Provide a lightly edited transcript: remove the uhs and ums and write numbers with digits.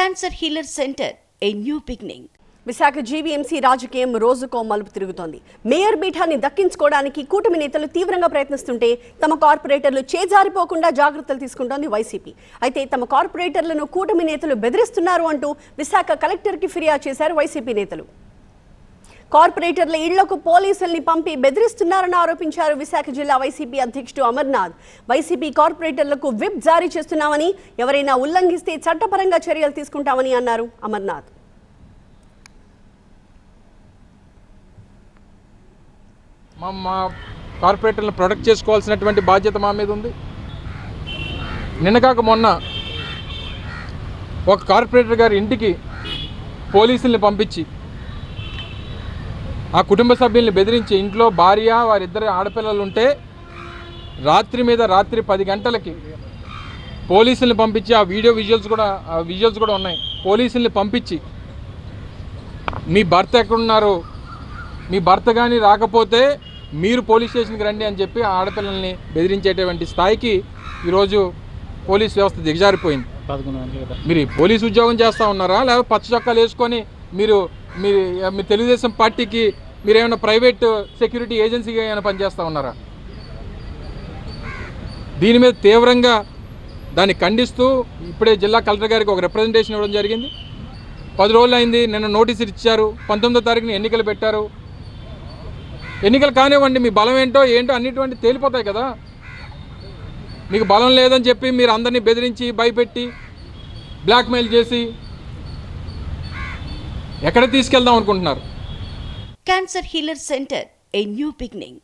Cancer healer centre, a new beginning. Visakha GVMC రాజకీయం రోజుకో మలుపు తిరుగుతోంది. మేయర్ పీఠాన్ని దక్కించుకోవడానికి కూటమి నేతలు తీవ్రంగా ప్రయత్నిస్తుంటే తమ కార్పొరేటర్లు చేజారిపోకుండా జాగ్రత్తలు తీసుకుంటోంది వైసీపీ. అయితే తమ కార్పొరేటర్లను కూటమి నేతలు బెదిరిస్తున్నారు అంటూ విశాఖ కలెక్టర్కి ఫిర్యాదు చేశారు వైసీపీ నేతలు. కార్పొరేటర్ల ఇళ్లకు పోలీసుల్ని పంపి బెదిరిస్తున్నారని ఆరోపించారు విశాఖ జిల్లా వైసీపీ అధ్యక్షుడు అమర్నాథ్. వైసీపీ కార్పొరేటర్లకు విప్ జారీ చేస్తున్నామని, ఎవరైనా ఉల్లంఘిస్తే చట్టపరంగా చర్యలు తీసుకుంటామని అన్నారు అమర్నాథ్. మా కార్పొరేటర్లను ప్రొటెక్ట్ చేసుకోవాల్సినటువంటి బాధ్యత మా మీద ఉంది. నిన్నగాక మొన్న ఒక కార్పొరేటర్ గారి ఇంటికి పోలీసుల్ని పంపించి ఆ కుటుంబ సభ్యుల్ని బెదిరించి ఇంట్లో భార్య వారిద్దరు ఆడపిల్లలు ఉంటే రాత్రి 10 గంటలకి పోలీసుల్ని పంపించి ఆ విజువల్స్ కూడా ఉన్నాయి. పోలీసుల్ని పంపించి మీ భర్త ఎక్కడున్నారు, మీ భర్త కానీ రాకపోతే మీరు పోలీస్ స్టేషన్కి రండి అని చెప్పి ఆడపిల్లల్ని బెదిరించేటువంటి స్థాయికి ఈరోజు పోలీస్ వ్యవస్థ దిగజారిపోయింది. మీరు పోలీస్ ఉద్యోగం చేస్తూ ఉన్నారా, లేకపోతే పచ్చ చొక్కాలు వేసుకొని మీరు తెలుగుదేశం పార్టీకి మీరేమైనా ప్రైవేట్ సెక్యూరిటీ ఏజెన్సీగా ఏమైనా పనిచేస్తూ ఉన్నారా? దీని మీద తీవ్రంగా దాన్ని ఖండిస్తూ ఇప్పుడే జిల్లా కలెక్టర్ గారికి ఒక రిప్రజెంటేషన్ ఇవ్వడం జరిగింది. 10 రోజులు అయింది, నిన్న నోటీసులు ఇచ్చారు. 19వ తారీఖున ఎన్నికలు పెట్టారు. ఎన్నికలు కానివ్వండి, మీ బలం ఏంటో అన్నిటువంటి తేలిపోతాయి కదా. మీకు బలం లేదని చెప్పి మీరు అందరినీ బెదిరించి భయపెట్టి బ్లాక్మెయిల్ చేసి ఎక్కడ తీసుకెళ్దాం అనుకుంటున్నారు? Cancer healer centre, a new beginning.